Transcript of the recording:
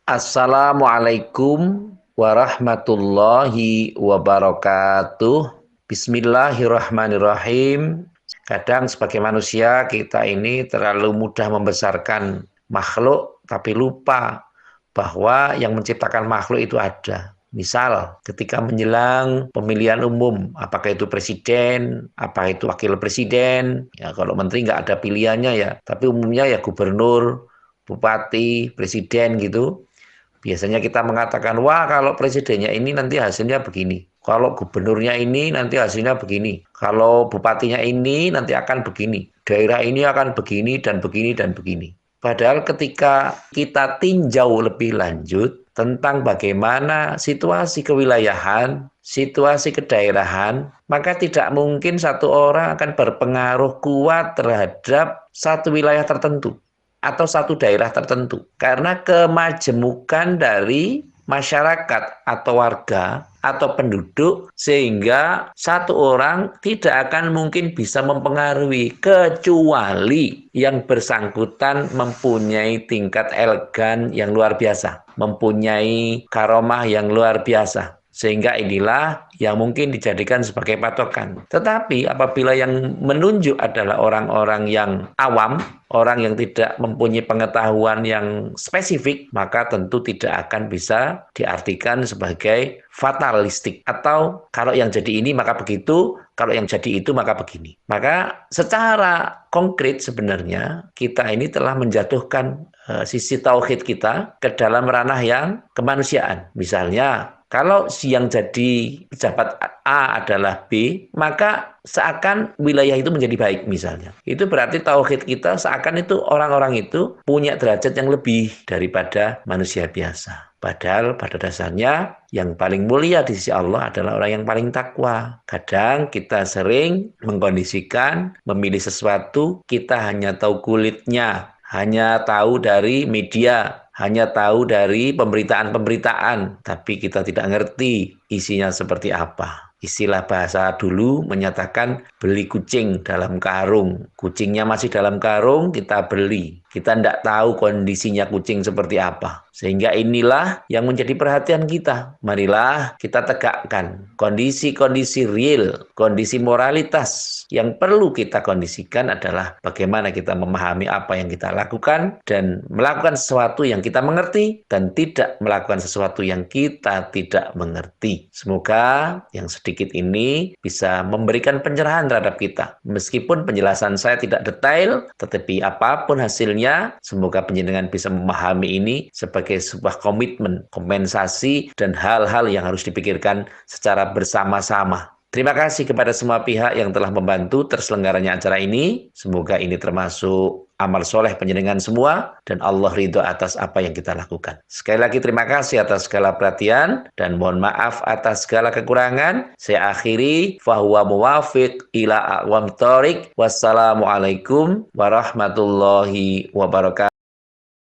Assalamualaikum warahmatullahi wabarakatuh. Bismillahirrahmanirrahim. Kadang sebagai manusia kita ini terlalu mudah membesarkan makhluk tapi lupa bahwa yang menciptakan makhluk itu ada. Misal ketika menjelang pemilihan umum, apakah itu presiden, apa itu wakil presiden, ya kalau menteri nggak ada pilihannya ya, tapi umumnya ya gubernur, bupati, presiden gitu. Biasanya kita mengatakan, wah kalau presidennya ini nanti hasilnya begini. Kalau gubernurnya ini nanti hasilnya begini. Kalau bupatinya ini nanti akan begini. Daerah ini akan begini dan begini dan begini. Padahal ketika kita tinjau lebih lanjut tentang bagaimana situasi kewilayahan, situasi kedaerahan, maka tidak mungkin satu orang akan berpengaruh kuat terhadap satu wilayah tertentu atau satu daerah tertentu. Karena kemajemukan dari masyarakat atau warga atau penduduk sehingga satu orang tidak akan mungkin bisa mempengaruhi kecuali yang bersangkutan mempunyai tingkat elegan yang luar biasa, mempunyai karomah yang luar biasa. Sehingga inilah yang mungkin dijadikan sebagai patokan. Tetapi apabila yang menunjuk adalah orang-orang yang awam, orang yang tidak mempunyai pengetahuan yang spesifik, maka tentu tidak akan bisa diartikan sebagai fatalistik. Atau kalau yang jadi ini maka begitu, kalau yang jadi itu maka begini. Maka secara konkret sebenarnya kita ini telah menjatuhkan sisi tauhid kita ke dalam ranah yang kemanusiaan. Misalnya, kalau yang jadi pejabat A adalah B, maka seakan wilayah itu menjadi baik misalnya. Itu berarti tauhid kita seakan itu orang-orang itu punya derajat yang lebih daripada manusia biasa. Padahal pada dasarnya yang paling mulia di sisi Allah adalah orang yang paling takwa. Kadang kita sering mengkondisikan, memilih sesuatu, kita hanya tahu kulitnya, hanya tahu dari media, hanya tahu dari pemberitaan-pemberitaan, tapi kita tidak ngerti isinya seperti apa. Istilah bahasa dulu menyatakan beli kucing dalam karung. Kucingnya masih dalam karung, kita beli. Kita tidak tahu kondisinya kucing seperti apa. Sehingga inilah yang menjadi perhatian kita. Marilah kita tegakkan kondisi-kondisi real, kondisi moralitas. Yang perlu kita kondisikan adalah bagaimana kita memahami apa yang kita lakukan dan melakukan sesuatu yang kita mengerti dan tidak melakukan sesuatu yang kita tidak mengerti. Semoga yang sedikit ini bisa memberikan pencerahan terhadap kita. Meskipun penjelasan saya tidak detail, tetapi apapun hasilnya, semoga penjenengan bisa memahami ini sebagai sebuah komitmen, kompensasi, dan hal-hal yang harus dipikirkan secara bersama-sama. Terima kasih kepada semua pihak yang telah membantu terselenggaranya acara ini. Semoga ini termasuk amal soleh penjenengan semua dan Allah ridho atas apa yang kita lakukan. Sekali lagi terima kasih atas segala perhatian dan mohon maaf atas segala kekurangan. Saya akhiri fahuwa muwafiq ila aqwam thoriq. Wassalamualaikum warahmatullahi wabarakatuh.